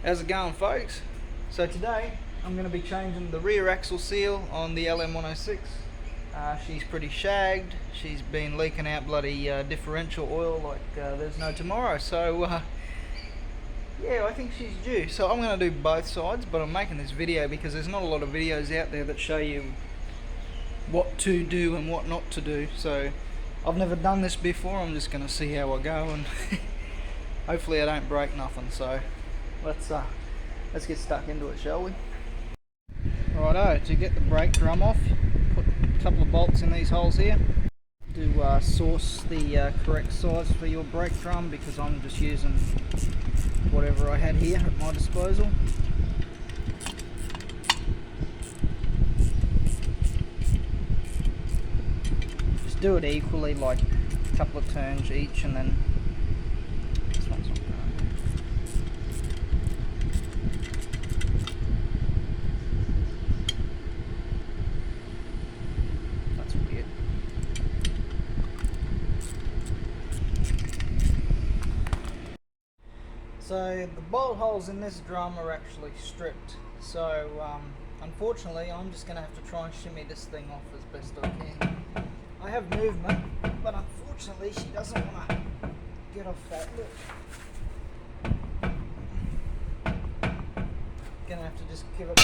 How's it going, folks? So today I'm going to be changing the rear axle seal on the Ln106. She's pretty shagged. She's been leaking out bloody differential oil like there's no tomorrow. So yeah, I think she's due. So I'm going to do both sides, but I'm making this video because there's not a lot of videos out there that show you what to do and what not to do. So I've never done this before. I'm just going to see how I go, and hopefully I don't break nothing. So let's get stuck into it, shall we? Righto, to get the brake drum off, put a couple of bolts in these holes here. To source the correct size for your brake drum, because I'm just using whatever I had here at my disposal. Just do it equally, like a couple of turns each, and then this one's not going. That's weird. So the bolt holes in this drum are actually stripped, so unfortunately I'm just going to have to try and shimmy this thing off as best I can. I have movement, but unfortunately she doesn't want to get off that. Look. Gonna have to just give it.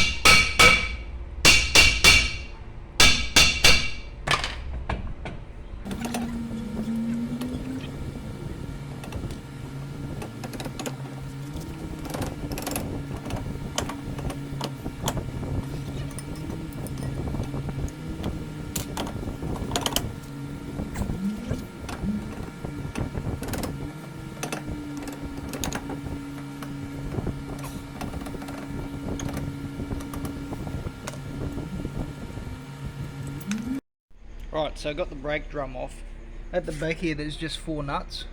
Right, so I got the brake drum off. At the back here there's just 4 nuts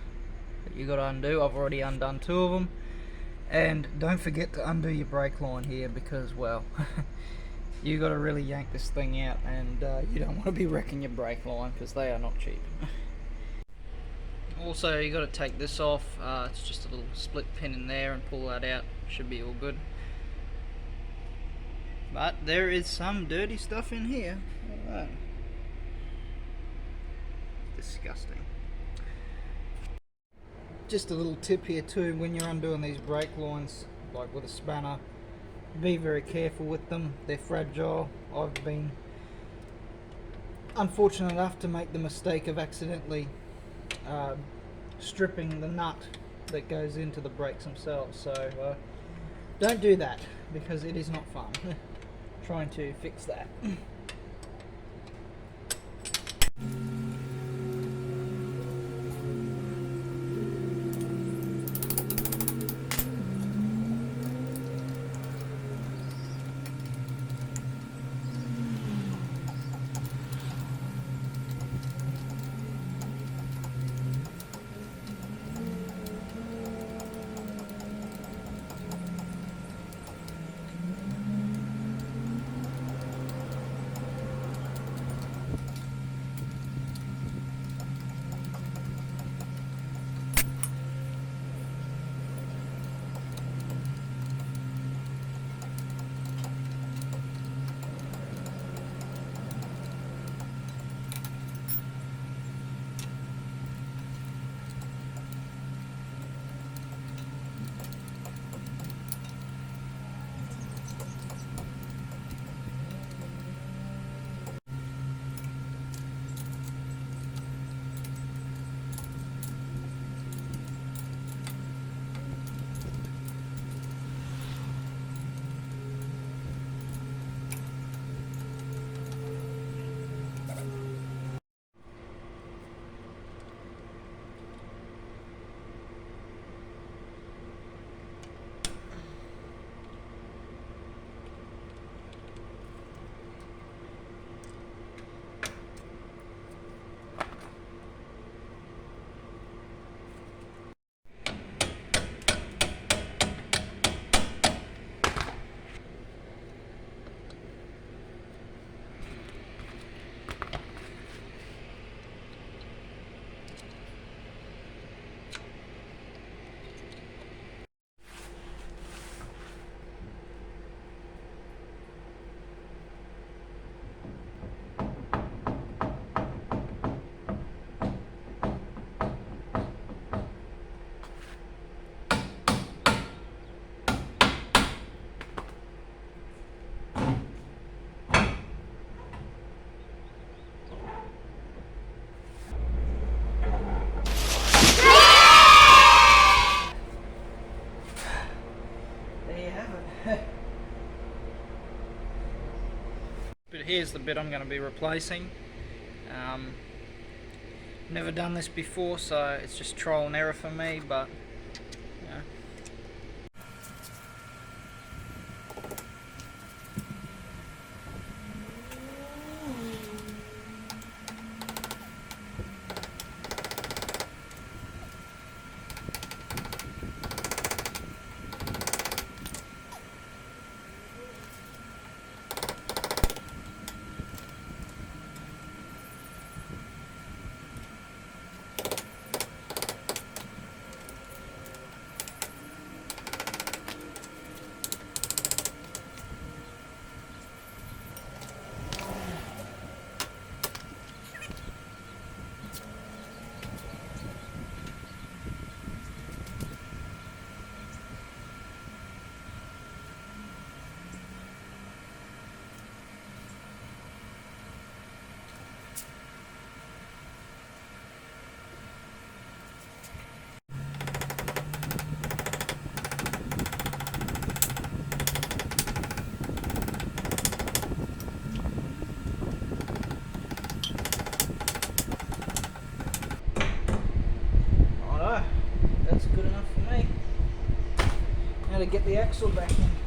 that you got to undo. I've already undone 2 of them. And don't forget to undo your brake line here, because, well, you got to really yank this thing out, and you don't want to be wrecking your brake line, because they are not cheap. Also, you got to take this off. It's just a little split pin in there, and pull that out. Should be all good. But there is some dirty stuff in here. Look at that. Disgusting. Just a little tip here too, when you're undoing these brake lines, like with a spanner, be very careful with them. They're fragile. I've been unfortunate enough to make the mistake of accidentally stripping the nut that goes into the brakes themselves, so don't do that, because it is not fun trying to fix that. there you have it. But here's the bit I'm going to be replacing. Never done this before, so it's just trial and error for me, but you know. That's good enough for me. Now to get the axle back in.